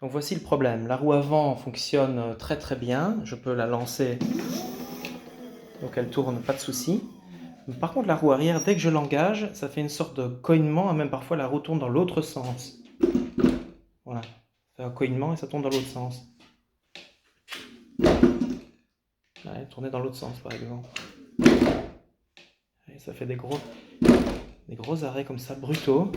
Donc voici le problème. La roue avant fonctionne très très bien. Je peux la lancer, donc elle tourne, pas de souci. Par contre, la roue arrière, dès que je l'engage, ça fait une sorte de coinement, et même parfois la roue tourne dans l'autre sens. Voilà, ça fait un coinement et ça tourne dans l'autre sens. Ouais, tourner dans l'autre sens par exemple. Et ça fait des gros arrêts comme ça, brutaux.